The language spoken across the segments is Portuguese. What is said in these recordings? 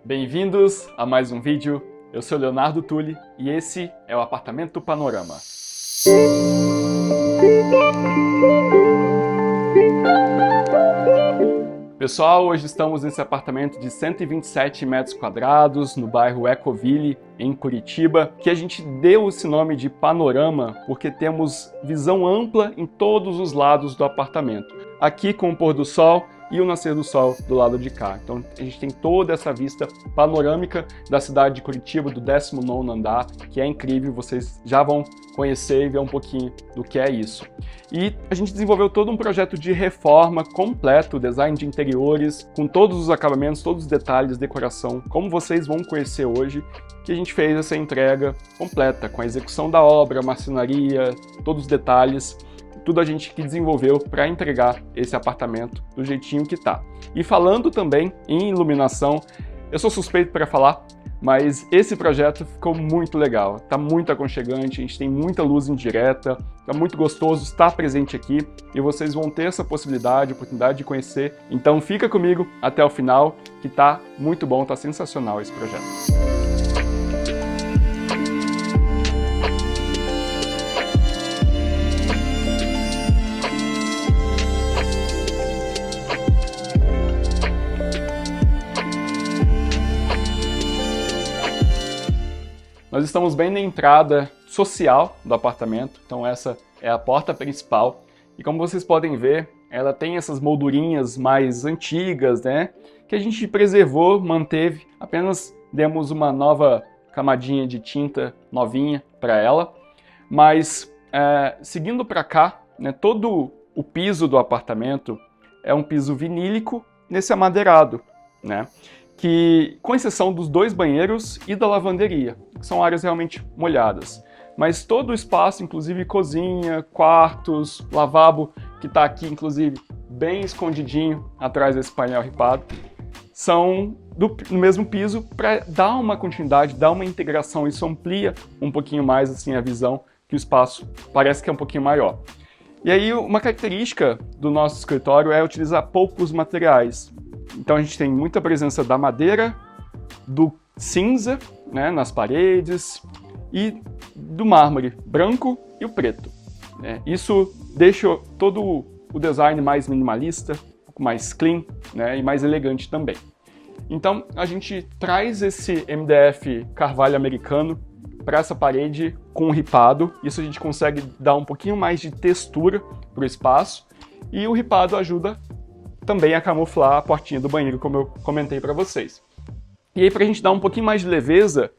Bem-vindos a mais um vídeo. Eu sou Leonardo Tulli e esse é o Apartamento Panorama. Pessoal, hoje estamos nesse apartamento de 127 metros quadrados no bairro Ecoville, em Curitiba, que a gente deu esse nome de Panorama porque temos visão ampla em todos os lados do apartamento. Aqui com o pôr do sol e o nascer do sol do lado de cá. Então a gente tem toda essa vista panorâmica da cidade de Curitiba, do 19º andar, que é incrível, vocês já vão conhecer e ver um pouquinho do que é isso. E a gente desenvolveu todo um projeto de reforma completo, design de interiores, com todos os acabamentos, todos os detalhes, decoração, como vocês vão conhecer hoje, que a gente fez essa entrega completa, com a execução da obra, marcenaria, todos os detalhes, tudo a gente que desenvolveu para entregar esse apartamento do jeitinho que tá. E falando também em iluminação, eu sou suspeito para falar, mas esse projeto ficou muito legal, tá muito aconchegante, a gente tem muita luz indireta, tá muito gostoso estar presente aqui e vocês vão ter essa possibilidade, oportunidade de conhecer. Então fica comigo até o final, que tá muito bom, tá sensacional esse projeto. Nós estamos bem na entrada social do apartamento, então essa é a porta principal. E como vocês podem ver, ela tem essas moldurinhas mais antigas, né? Que a gente preservou, manteve, apenas demos uma nova camadinha de tinta novinha para ela. Mas seguindo para cá, né, todo o piso do apartamento é um piso vinílico nesse amadeirado, né? Que, com exceção dos dois banheiros e da lavanderia, que são áreas realmente molhadas. Mas todo o espaço, inclusive cozinha, quartos, lavabo, que está aqui, inclusive, bem escondidinho atrás desse painel ripado, são no mesmo piso para dar uma continuidade, dar uma integração. Isso amplia um pouquinho mais assim, a visão, que o espaço parece que é um pouquinho maior. E aí, uma característica do nosso escritório é utilizar poucos materiais. Então a gente tem muita presença da madeira, do cinza, né, nas paredes e do mármore branco e o preto, né? Isso deixa todo o design mais minimalista, um pouco mais clean, né, e mais elegante também. Então a gente traz esse MDF carvalho americano para essa parede com ripado. Isso a gente consegue dar um pouquinho mais de textura para o espaço e o ripado ajuda também a camuflar a portinha do banheiro, como eu comentei para vocês. E aí, para a gente dar um pouquinho mais de leveza,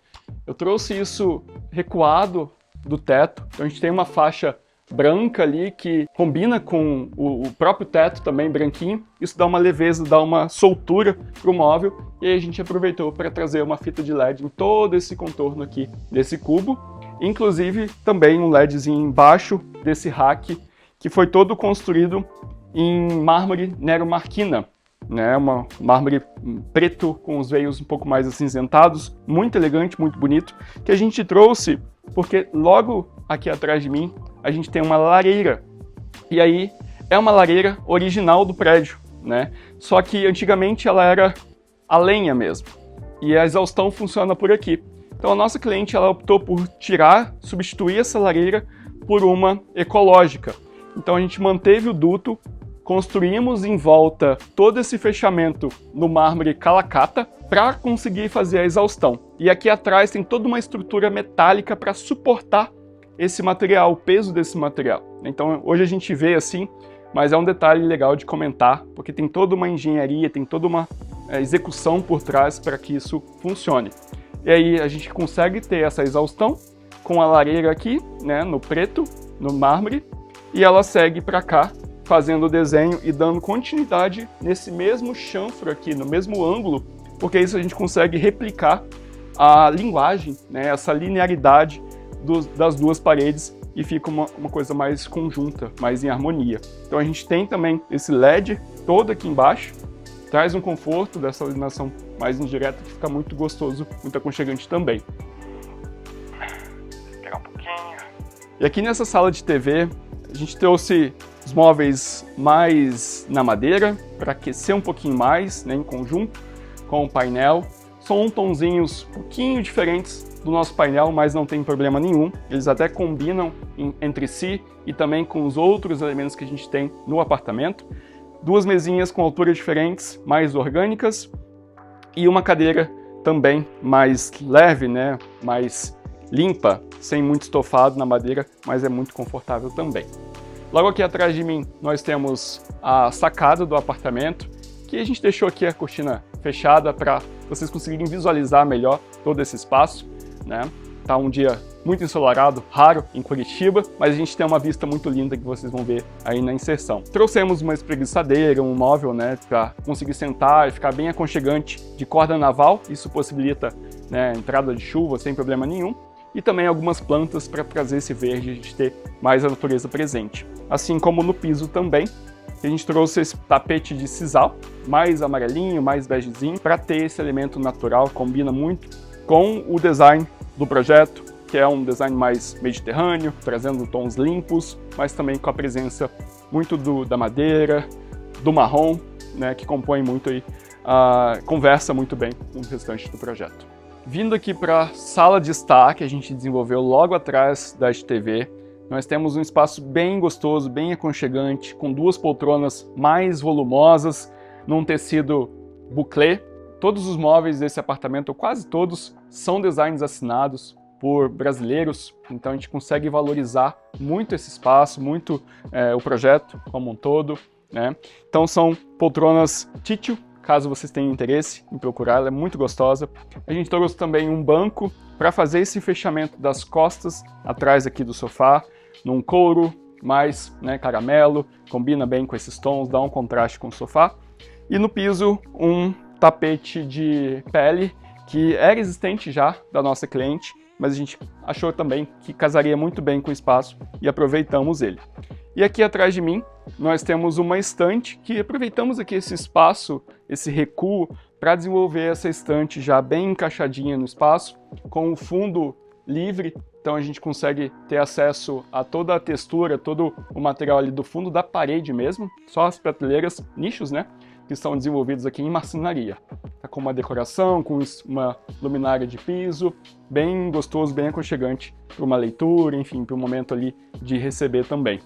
eu trouxe isso recuado do teto. Então a gente tem uma faixa branca ali que combina com o próprio teto também branquinho. Isso dá uma leveza, dá uma soltura para o móvel. E aí a gente aproveitou para trazer uma fita de LED em todo esse contorno aqui desse cubo. Inclusive também um LEDzinho embaixo desse rack, que foi todo construído em mármore Nero Marquina, né? Uma mármore preto com os veios um pouco mais acinzentados, muito elegante, muito bonito, que a gente trouxe porque logo aqui atrás de mim a gente tem uma lareira. E aí é uma lareira original do prédio, né? Só que antigamente ela era a lenha mesmo. E a exaustão funciona por aqui. Então a nossa cliente ela optou por substituir essa lareira por uma ecológica. Então a gente manteve o duto, construímos em volta todo esse fechamento no mármore calacata para conseguir fazer a exaustão. E aqui atrás tem toda uma estrutura metálica para suportar esse material, o peso desse material. Então hoje a gente vê assim, mas é um detalhe legal de comentar, porque tem toda uma engenharia, tem toda uma execução por trás para que isso funcione. E aí a gente consegue ter essa exaustão com a lareira aqui, né, no preto, no mármore, e ela segue para cá, fazendo o desenho e dando continuidade nesse mesmo chanfro aqui, no mesmo ângulo, porque isso a gente consegue replicar a linguagem, né, essa linearidade das duas paredes e fica uma coisa mais conjunta, mais em harmonia. Então a gente tem também esse LED todo aqui embaixo, traz um conforto dessa iluminação mais indireta que fica muito gostoso, muito aconchegante também. Vou pegar um pouquinho. E aqui nessa sala de TV, a gente trouxe os móveis mais na madeira, para aquecer um pouquinho mais, né, em conjunto com o painel. São tonzinhos um pouquinho diferentes do nosso painel, mas não tem problema nenhum. Eles até combinam entre si e também com os outros elementos que a gente tem no apartamento. Duas mesinhas com alturas diferentes, mais orgânicas, e uma cadeira também mais leve, né? Mais limpa, sem muito estofado na madeira, mas é muito confortável também. Logo aqui atrás de mim nós temos a sacada do apartamento, que a gente deixou aqui a cortina fechada para vocês conseguirem visualizar melhor todo esse espaço, né? Tá um dia muito ensolarado, raro em Curitiba, mas a gente tem uma vista muito linda que vocês vão ver aí na inserção. Trouxemos uma espreguiçadeira, um móvel, né, para conseguir sentar e ficar bem aconchegante, de corda naval. Isso possibilita, né, a entrada de chuva sem problema nenhum. E também algumas plantas para trazer esse verde e a gente ter mais a natureza presente. Assim como no piso também, a gente trouxe esse tapete de sisal, mais amarelinho, mais begezinho, para ter esse elemento natural, combina muito com o design do projeto, que é um design mais mediterrâneo, trazendo tons limpos, mas também com a presença muito da madeira, do marrom, né, que compõe muito aí, conversa muito bem com o restante do projeto. Vindo aqui para a sala de estar, que a gente desenvolveu logo atrás da TV, nós temos um espaço bem gostoso, bem aconchegante, com duas poltronas mais volumosas, num tecido bouclé. Todos os móveis desse apartamento, ou quase todos, são designs assinados por brasileiros, então a gente consegue valorizar muito esse espaço, muito o projeto como um todo, né? Então são poltronas Titio, caso vocês tenham interesse em procurar, ela é muito gostosa. A gente trouxe também um banco para fazer esse fechamento das costas atrás aqui do sofá, num couro mais, né, caramelo, combina bem com esses tons, dá um contraste com o sofá. E no piso um tapete de pele que era existente já da nossa cliente, mas a gente achou também que casaria muito bem com o espaço e aproveitamos ele. E aqui atrás de mim nós temos uma estante que aproveitamos aqui esse espaço, esse recuo, para desenvolver essa estante já bem encaixadinha no espaço, com o fundo livre, então a gente consegue ter acesso a toda a textura, todo o material ali do fundo da parede mesmo, só as prateleiras, nichos, né, que são desenvolvidos aqui em marcenaria. Tá com uma decoração, com uma luminária de piso, bem gostoso, bem aconchegante para uma leitura, enfim, para o momento ali de receber também.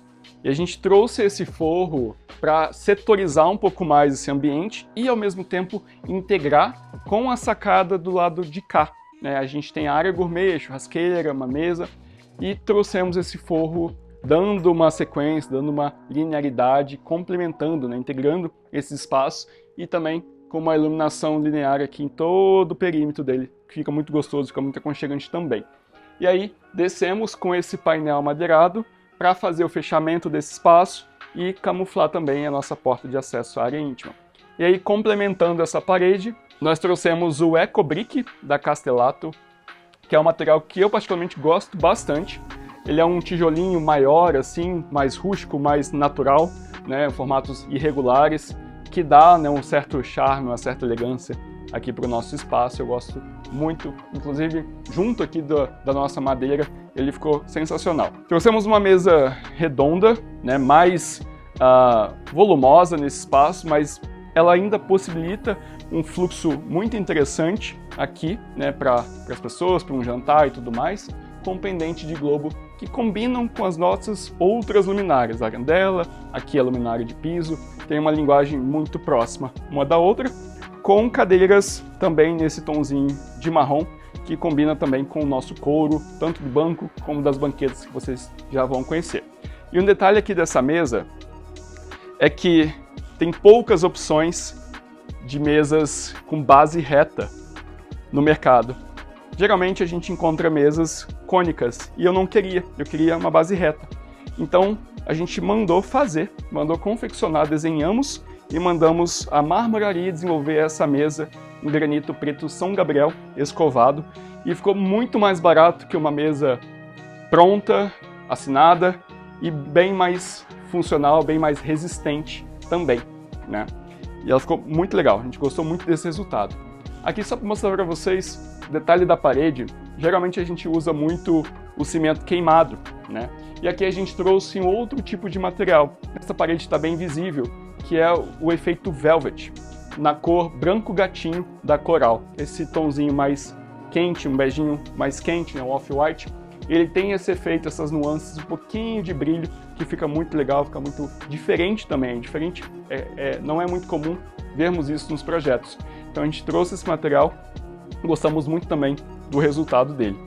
E a gente trouxe esse forro para setorizar um pouco mais esse ambiente e, ao mesmo tempo, integrar com a sacada do lado de cá, né? A gente tem a área gourmet, churrasqueira, uma mesa, e trouxemos esse forro dando uma sequência, dando uma linearidade, complementando, né? Integrando esse espaço e também com uma iluminação linear aqui em todo o perímetro dele, que fica muito gostoso, fica muito aconchegante também. E aí, descemos com esse painel amadeirado para fazer o fechamento desse espaço e camuflar também a nossa porta de acesso à área íntima. E aí, complementando essa parede, nós trouxemos o Ecobrick da Castellato, que é um material que eu particularmente gosto bastante. Ele é um tijolinho maior, assim, mais rústico, mais natural, né, formatos irregulares, que dá, né, um certo charme, uma certa elegância aqui para o nosso espaço. Eu gosto muito, inclusive junto aqui da nossa madeira, ele ficou sensacional. Trouxemos uma mesa redonda, né, mais volumosa nesse espaço, mas ela ainda possibilita um fluxo muito interessante aqui, né, para as pessoas, para um jantar e tudo mais, com pendente de globo que combinam com as nossas outras luminárias, a arandela, aqui a luminária de piso, tem uma linguagem muito próxima uma da outra, com cadeiras também nesse tonzinho de marrom, que combina também com o nosso couro, tanto do banco como das banquetas que vocês já vão conhecer. E um detalhe aqui dessa mesa é que tem poucas opções de mesas com base reta no mercado. Geralmente a gente encontra mesas cônicas e eu queria uma base reta. Então a gente mandou confeccionar, desenhamos e mandamos a marmoraria desenvolver essa mesa em granito preto São Gabriel escovado e ficou muito mais barato que uma mesa pronta, assinada e bem mais funcional, bem mais resistente também, né? E ela ficou muito legal, a gente gostou muito desse resultado. Aqui só para mostrar para vocês, detalhe da parede, geralmente a gente usa muito o cimento queimado, né? E aqui a gente trouxe um outro tipo de material. Essa parede está bem visível, que é o efeito velvet. na cor branco gatinho da Coral. Esse tomzinho mais quente, um beijinho mais quente, né, um off-white, ele tem esse efeito, essas nuances, um pouquinho de brilho, que fica muito legal, fica muito diferente também. Diferente, não é muito comum vermos isso nos projetos. Então a gente trouxe esse material, gostamos muito também do resultado dele.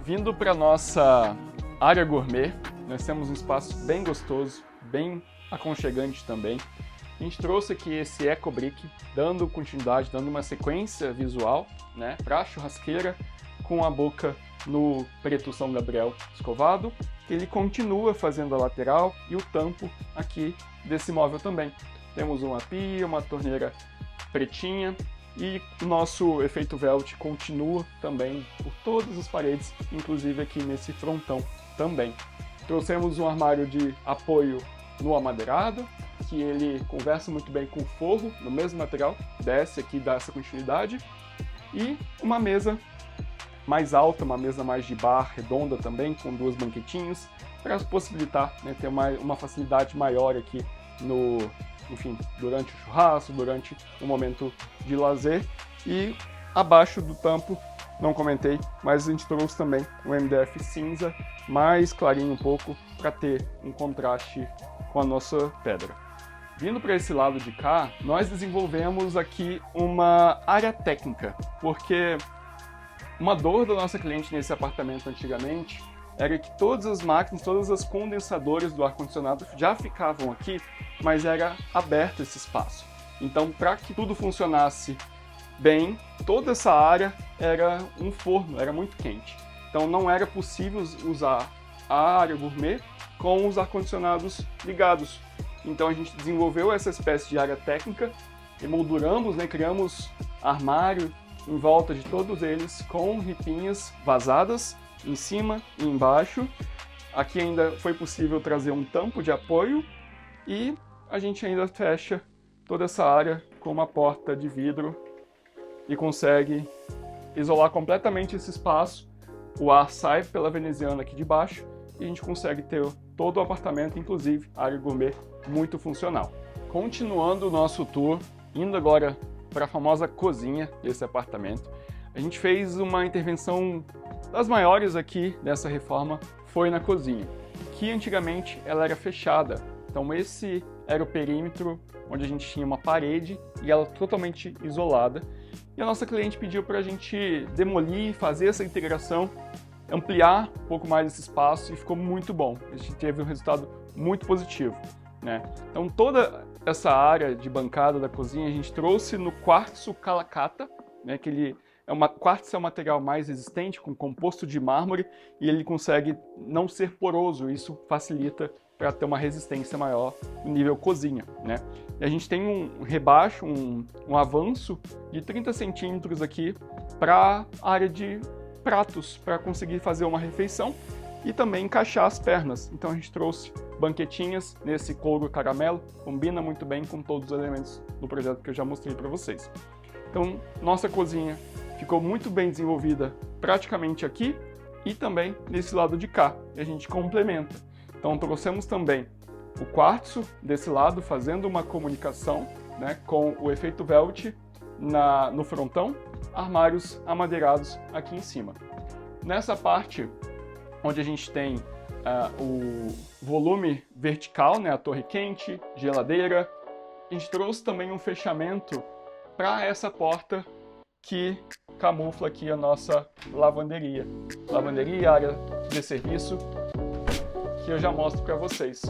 Vindo para nossa área gourmet, nós temos um espaço bem gostoso, bem aconchegante também. A gente trouxe aqui esse Eco Brick, dando continuidade, dando uma sequência visual, né, para a churrasqueira, com a boca no preto São Gabriel escovado. Ele continua fazendo a lateral e o tampo aqui desse móvel também. Temos uma pia, uma torneira pretinha e o nosso efeito Velt continua também por todas as paredes, inclusive aqui nesse frontão também. Trouxemos um armário de apoio no amadeirado, que ele conversa muito bem com o forro, no mesmo material, desce aqui, dá essa continuidade, e uma mesa mais alta, uma mesa mais de bar, redonda também, com duas banquetinhas, para possibilitar, né, ter uma facilidade maior aqui enfim, durante o churrasco, durante o momento de lazer. E abaixo do tampo, não comentei, mas a gente trouxe também um MDF cinza, mais clarinho um pouco, para ter um contraste com a nossa pedra. Vindo para esse lado de cá, nós desenvolvemos aqui uma área técnica, porque uma dor da nossa cliente nesse apartamento antigamente era que todas as máquinas, todas as condensadoras do ar-condicionado já ficavam aqui, mas era aberto esse espaço. Então, para que tudo funcionasse bem, toda essa área era um forno, era muito quente. Então não era possível usar a área gourmet com os ar-condicionados ligados. Então a gente desenvolveu essa espécie de área técnica, emolduramos, né, criamos armário em volta de todos eles com ripinhas vazadas em cima e embaixo. Aqui ainda foi possível trazer um tampo de apoio e a gente ainda fecha toda essa área com uma porta de vidro e consegue isolar completamente esse espaço. O ar sai pela veneziana aqui de baixo e a gente consegue ter todo o apartamento, inclusive a área gourmet, muito funcional. Continuando o nosso tour, indo agora para a famosa cozinha desse apartamento, a gente fez uma intervenção das maiores aqui dessa reforma, foi na cozinha, que antigamente ela era fechada. Então esse era o perímetro onde a gente tinha uma parede e ela totalmente isolada. E a nossa cliente pediu para a gente demolir, fazer essa integração, ampliar um pouco mais esse espaço e ficou muito bom. A gente teve um resultado muito positivo, né? Então toda essa área de bancada da cozinha a gente trouxe no quartzo Calacata, né? Que quartzo é um material mais resistente, com composto de mármore, e ele consegue não ser poroso. Isso facilita para ter uma resistência maior no nível cozinha, né? E a gente tem um rebaixo, um avanço de 30 centímetros aqui para a área de pratos, para conseguir fazer uma refeição e também encaixar as pernas. Então a gente trouxe banquetinhas nesse couro caramelo, combina muito bem com todos os elementos do projeto que eu já mostrei para vocês. Então nossa cozinha ficou muito bem desenvolvida praticamente aqui e também nesse lado de cá, e a gente complementa. Então trouxemos também o quartzo desse lado, fazendo uma comunicação, né, com o efeito Velt no frontão, armários amadeirados aqui em cima. Nessa parte onde a gente tem o volume vertical, né, a torre quente, geladeira, a gente trouxe também um fechamento para essa porta que camufla aqui a nossa lavanderia. Lavanderia, área de serviço, que eu já mostro para vocês.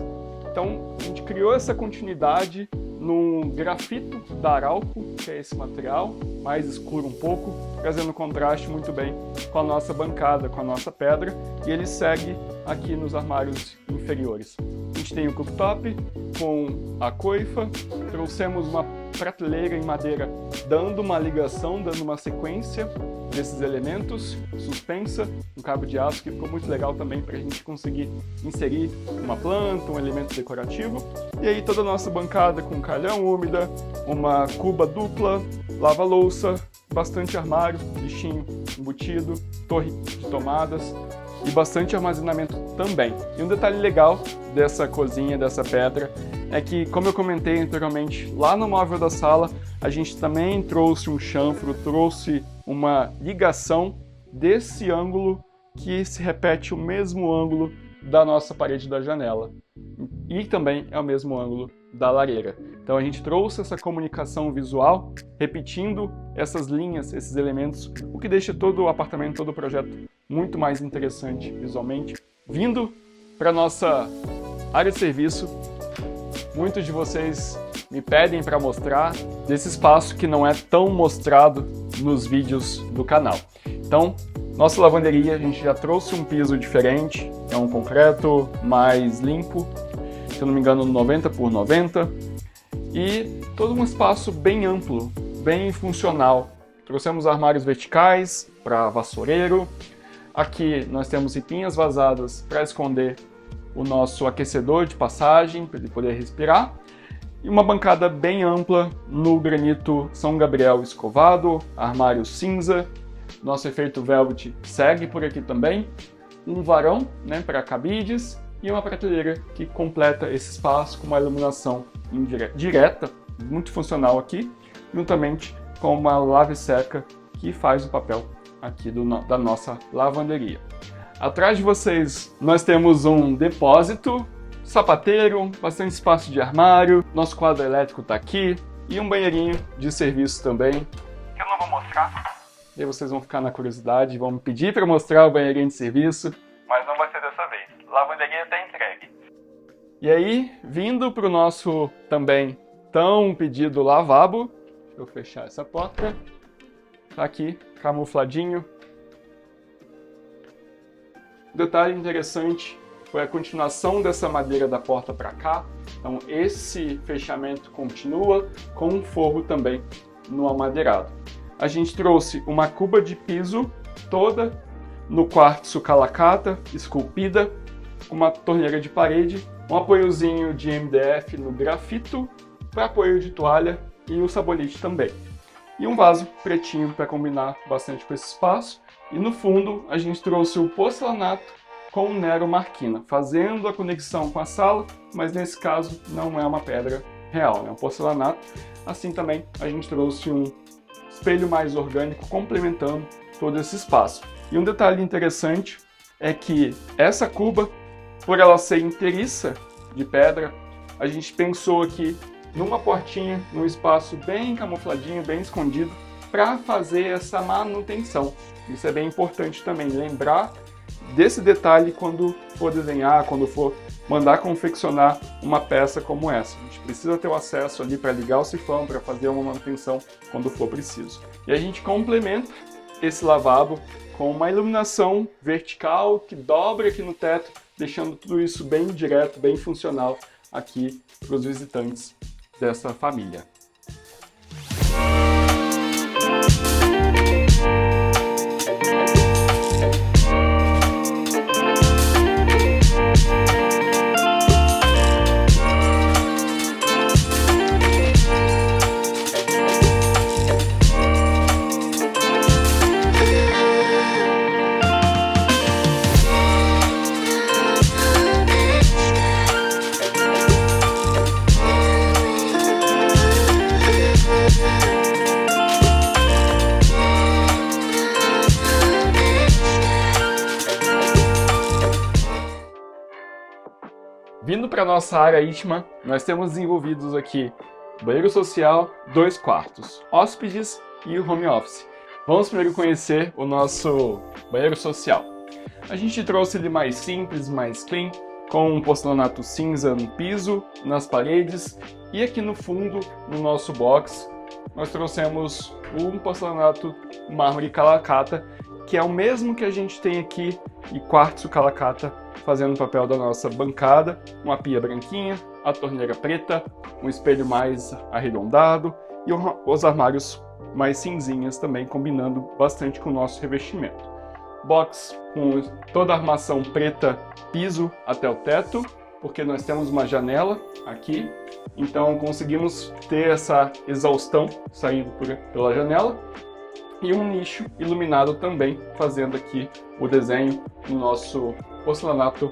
Então, a gente criou essa continuidade no grafito da Arauco, que é esse material, mais escuro um pouco, trazendo contraste muito bem com a nossa bancada, com a nossa pedra, e ele segue aqui nos armários inferiores. A gente tem o cooktop com a coifa, trouxemos uma prateleira em madeira dando uma ligação, dando uma sequência desses elementos, suspensa, um cabo de aço que ficou muito legal também para a gente conseguir inserir uma planta, um elemento decorativo. E aí toda a nossa bancada com calhão úmida, uma cuba dupla, lava-louça, bastante armário, lixinho embutido, torre de tomadas e bastante armazenamento também. E um detalhe legal dessa cozinha, dessa pedra, é que, como eu comentei anteriormente, lá no móvel da sala, a gente também trouxe um chanfro, trouxe uma ligação desse ângulo que se repete o mesmo ângulo da nossa parede da janela. E também é o mesmo ângulo da lareira. Então a gente trouxe essa comunicação visual, repetindo essas linhas, esses elementos, o que deixa todo o apartamento, todo o projeto muito mais interessante visualmente. Vindo para nossa área de serviço, muitos de vocês me pedem para mostrar desse espaço que não é tão mostrado nos vídeos do canal. Então, nossa lavanderia, a gente já trouxe um piso diferente, é um concreto mais limpo, se eu não me engano 90 por 90, e todo um espaço bem amplo, bem funcional. Trouxemos armários verticais para vassoureiro, aqui nós temos ripinhas vazadas para esconder o nosso aquecedor de passagem, para ele poder respirar, e uma bancada bem ampla no granito São Gabriel escovado, armário cinza, nosso efeito velvet segue por aqui também, um varão, né, para cabides e uma prateleira que completa esse espaço com uma iluminação direta, muito funcional aqui, juntamente com uma lave-seca que faz o papel aqui da nossa lavanderia. Atrás de vocês nós temos um depósito, sapateiro, bastante espaço de armário, nosso quadro elétrico está aqui e um banheirinho de serviço também, que eu não vou mostrar. E aí vocês vão ficar na curiosidade, vão me pedir para mostrar o banheirinho de serviço, mas não vai ser dessa vez. A lavanderia está entregue. E aí, vindo para o nosso também tão pedido lavabo, deixa eu fechar essa porta, tá aqui, camufladinho. Um detalhe interessante foi a continuação dessa madeira da porta para cá, então esse fechamento continua com um forro também no amadeirado. A gente trouxe uma cuba de piso toda no quartzo calacata, esculpida, uma torneira de parede, um apoiozinho de MDF no grafito para apoio de toalha e o sabonete também. E um vaso pretinho para combinar bastante com esse espaço. E no fundo a gente trouxe o porcelanato com o Nero Marquina, fazendo a conexão com a sala, mas nesse caso não é uma pedra real, é um porcelanato. Assim também a gente trouxe um espelho mais orgânico complementando todo esse espaço. E um detalhe interessante é que essa cuba, por ela ser inteiriça de pedra, a gente pensou aqui numa portinha, num espaço bem camufladinho, bem escondido, para fazer essa manutenção. Isso é bem importante também, lembrar desse detalhe quando for desenhar, quando for mandar confeccionar uma peça como essa. A gente precisa ter o acesso ali para ligar o sifão, para fazer uma manutenção quando for preciso. E a gente complementa esse lavabo com uma iluminação vertical que dobra aqui no teto, deixando tudo isso bem direto, bem funcional aqui para os visitantes dessa família. Vindo para a nossa área íntima, nós temos desenvolvidos aqui banheiro social, 2 quartos, hóspedes e o home office. Vamos primeiro conhecer o nosso banheiro social. A gente trouxe ele mais simples, mais clean, com um porcelanato cinza no piso, nas paredes, e aqui no fundo, no nosso box, nós trouxemos um porcelanato mármore calacata, que é o mesmo que a gente tem aqui, e quartzo calacata, fazendo o papel da nossa bancada, uma pia branquinha, a torneira preta, um espelho mais arredondado e os armários mais cinzinhas também, combinando bastante com o nosso revestimento. Box com toda a armação preta, piso até o teto, porque nós temos uma janela aqui, então conseguimos ter essa exaustão saindo pela janela. E um nicho iluminado também, fazendo aqui o desenho no nosso porcelanato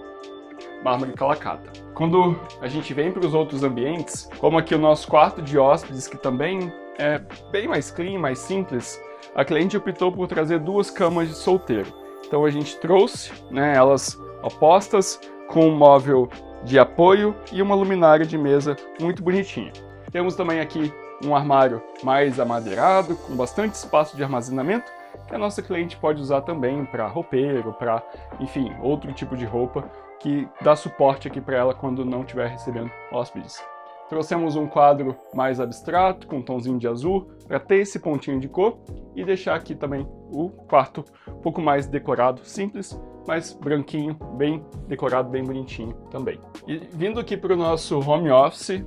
mármore calacata. Quando a gente vem para os outros ambientes, como aqui o nosso quarto de hóspedes, que também é bem mais clean, mais simples, a cliente optou por trazer 2 camas de solteiro. Então a gente trouxe, né, elas opostas, com um móvel de apoio e uma luminária de mesa muito bonitinha. Temos também aqui um armário mais amadeirado, com bastante espaço de armazenamento, que a nossa cliente pode usar também para roupeiro, para, enfim, outro tipo de roupa que dá suporte aqui para ela quando não estiver recebendo hóspedes. Trouxemos um quadro mais abstrato, com um tomzinho de azul, para ter esse pontinho de cor e deixar aqui também o quarto um pouco mais decorado, simples, mas branquinho, bem decorado, bem bonitinho também. E vindo aqui para o nosso home office,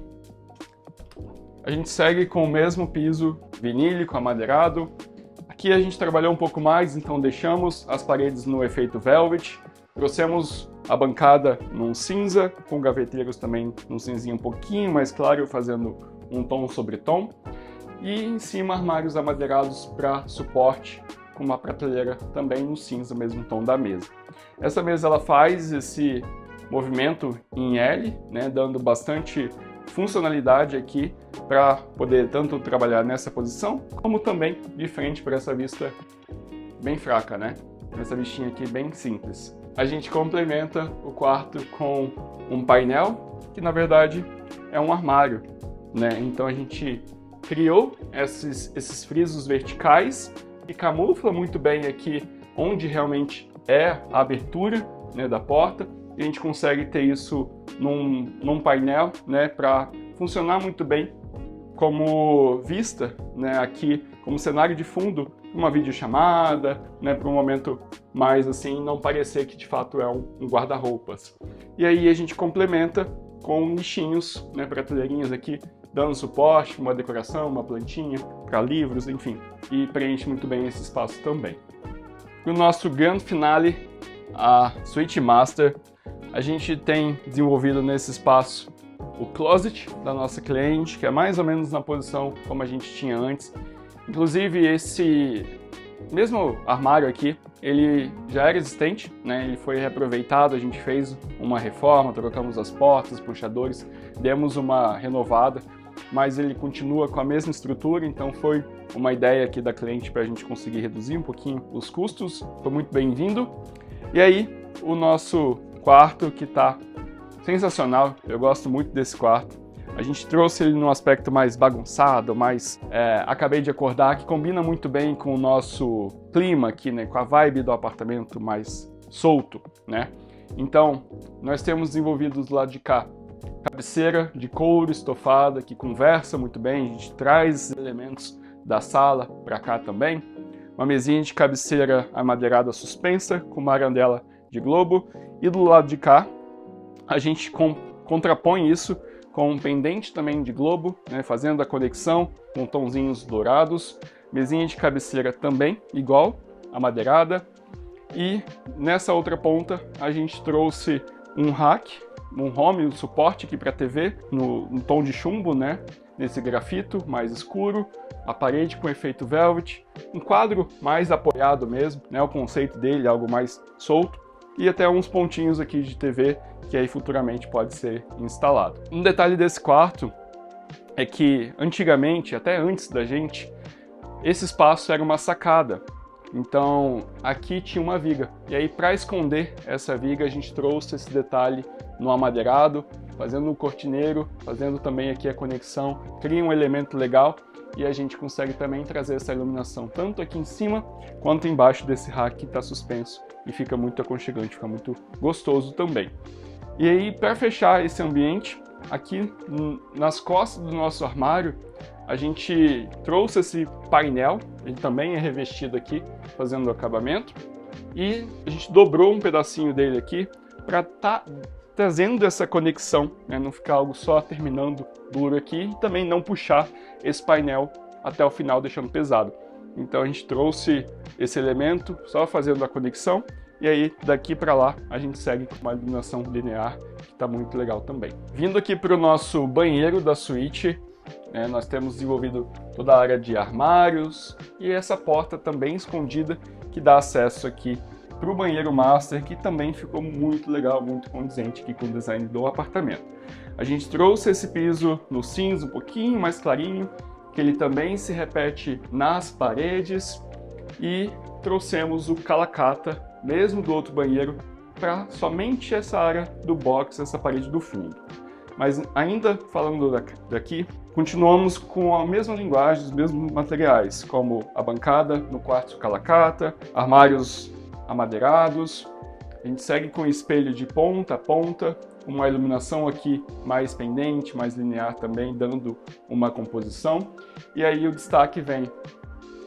a gente segue com o mesmo piso vinílico, amadeirado. Aqui a gente trabalhou um pouco mais, então deixamos as paredes no efeito velvet, trouxemos a bancada num cinza, com gaveteiros também num cinzinho um pouquinho mais claro, fazendo um tom sobre tom. E em cima armários amadeirados para suporte, com uma prateleira também no cinza, mesmo tom da mesa. Essa mesa ela faz esse movimento em L, né, dando bastante funcionalidade aqui para poder tanto trabalhar nessa posição, como também de frente para essa vista bem fraca, né? Essa vistinha aqui bem simples. A gente complementa o quarto com um painel, que na verdade é um armário, né? Então a gente criou esses frisos verticais e camufla muito bem aqui onde realmente é a abertura, né, da porta. E a gente consegue ter isso num painel, né, para funcionar muito bem como vista, né, aqui como cenário de fundo, uma videochamada, né, para um momento mais assim, não parecer que de fato é um guarda-roupas. E aí a gente complementa com nichinhos, né, prateleirinhas aqui, dando suporte, uma decoração, uma plantinha, para livros, enfim, e preenche muito bem esse espaço também. E o nosso grande finale, a Suite Master, a gente tem desenvolvido nesse espaço o closet da nossa cliente, que é mais ou menos na posição como a gente tinha antes. Inclusive esse mesmo armário aqui, ele já era existente, né? Ele foi reaproveitado, a gente fez uma reforma, trocamos as portas, puxadores, demos uma renovada, mas ele continua com a mesma estrutura, então foi uma ideia aqui da cliente para a gente conseguir reduzir um pouquinho os custos, foi muito bem-vindo. E aí, o nosso quarto que está sensacional, eu gosto muito desse quarto. A gente trouxe ele num aspecto mais bagunçado, mais acabei de acordar, que combina muito bem com o nosso clima aqui, né, com a vibe do apartamento mais solto, né? Então, nós temos desenvolvido do lado de cá cabeceira de couro estofada que conversa muito bem, a gente traz esses elementos da sala para cá também. Uma mesinha de cabeceira amadeirada suspensa com uma arandela de globo e do lado de cá a gente contrapõe isso com um pendente também de globo, né, fazendo a conexão com tonzinhos dourados, mesinha de cabeceira também igual, amadeirada, e nessa outra ponta a gente trouxe um rack, um home, um suporte aqui para TV, no tom de chumbo, né, nesse grafito mais escuro, a parede com efeito velvet, um quadro mais apoiado mesmo, né, o conceito dele, algo mais solto, e até uns pontinhos aqui de TV que aí futuramente pode ser instalado. Um detalhe desse quarto é que antigamente, até antes da gente, esse espaço era uma sacada. Então aqui tinha uma viga. E aí para esconder essa viga a gente trouxe esse detalhe no amadeirado, fazendo um cortineiro, fazendo também aqui a conexão, cria um elemento legal e a gente consegue também trazer essa iluminação tanto aqui em cima quanto embaixo desse rack que está suspenso e fica muito aconchegante, fica muito gostoso também. E aí para fechar esse ambiente, aqui nas costas do nosso armário a gente trouxe esse painel, ele também é revestido aqui, fazendo o acabamento, e a gente dobrou um pedacinho dele aqui para estar trazendo essa conexão, né? Não ficar algo só terminando duro aqui e também não puxar esse painel até o final deixando pesado. Então a gente trouxe esse elemento só fazendo a conexão e aí daqui para lá a gente segue com uma iluminação linear que está muito legal também. Vindo aqui para o nosso banheiro da suíte, né, nós temos desenvolvido toda a área de armários e essa porta também escondida que dá acesso aqui para o banheiro master, que também ficou muito legal, muito condizente aqui com o design do apartamento. A gente trouxe esse piso no cinza um pouquinho mais clarinho, que ele também se repete nas paredes, e trouxemos o calacata, mesmo do outro banheiro, para somente essa área do box, essa parede do fundo. Mas ainda falando daqui, continuamos com a mesma linguagem, os mesmos materiais, como a bancada no quarto calacata, armários amadeirados. A gente segue com espelho de ponta a ponta, uma iluminação aqui mais pendente, mais linear também, dando uma composição. E aí o destaque vem,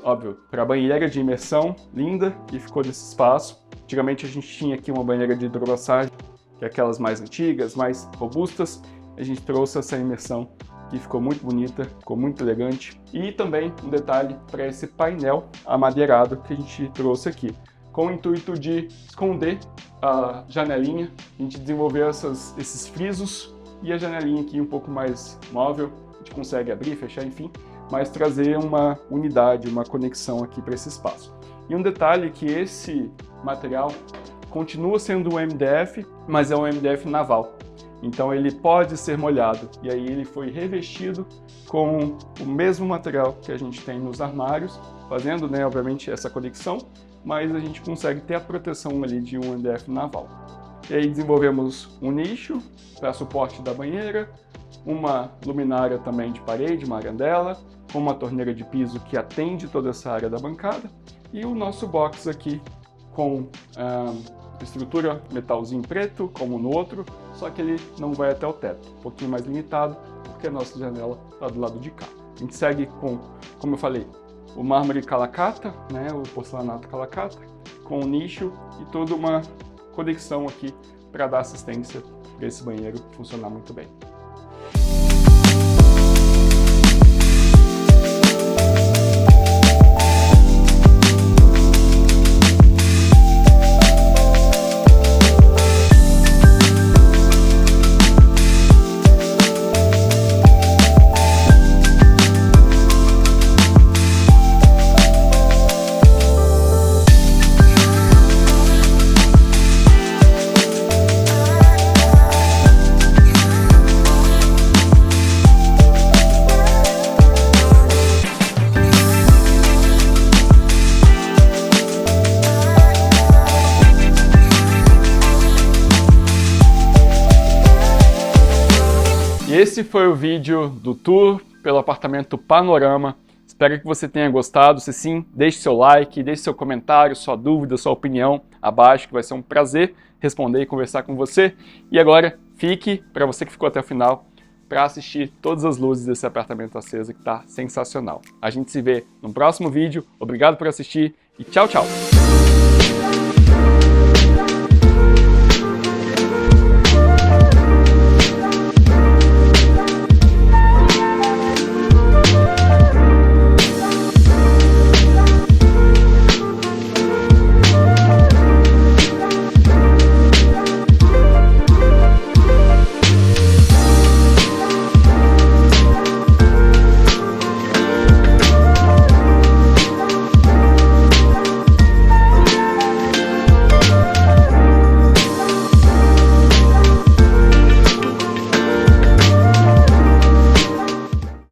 óbvio, para a banheira de imersão, linda, que ficou nesse espaço. Antigamente a gente tinha aqui uma banheira de hidromassagem, que é aquelas mais antigas, mais robustas. A gente trouxe essa imersão que ficou muito bonita, ficou muito elegante. E também um detalhe para esse painel amadeirado que a gente trouxe aqui, com o intuito de esconder a janelinha. A gente desenvolveu esses frisos e a janelinha aqui um pouco mais móvel, a gente consegue abrir, fechar, enfim, mas trazer uma unidade, uma conexão aqui para esse espaço. E um detalhe que esse material continua sendo um MDF, mas é um MDF naval. Então ele pode ser molhado, e aí ele foi revestido com o mesmo material que a gente tem nos armários, fazendo, né, obviamente, essa conexão, mas a gente consegue ter a proteção ali de um MDF naval. E aí desenvolvemos um nicho para suporte da banheira, uma luminária também de parede, uma arandela, com uma torneira de piso que atende toda essa área da bancada, e o nosso box aqui com estrutura metalzinho preto, como no outro, só que ele não vai até o teto, um pouquinho mais limitado, porque a nossa janela está do lado de cá. A gente segue com, como eu falei, o mármore calacata, né, o porcelanato calacata, com o nicho e toda uma conexão aqui para dar assistência para esse banheiro funcionar muito bem. Esse foi o vídeo do tour pelo apartamento Panorama. Espero que você tenha gostado. Se sim, deixe seu like, deixe seu comentário, sua dúvida, sua opinião abaixo, que vai ser um prazer responder e conversar com você. E agora, fique, para você que ficou até o final, para assistir todas as luzes desse apartamento aceso que está sensacional. A gente se vê no próximo vídeo. Obrigado por assistir e tchau, tchau!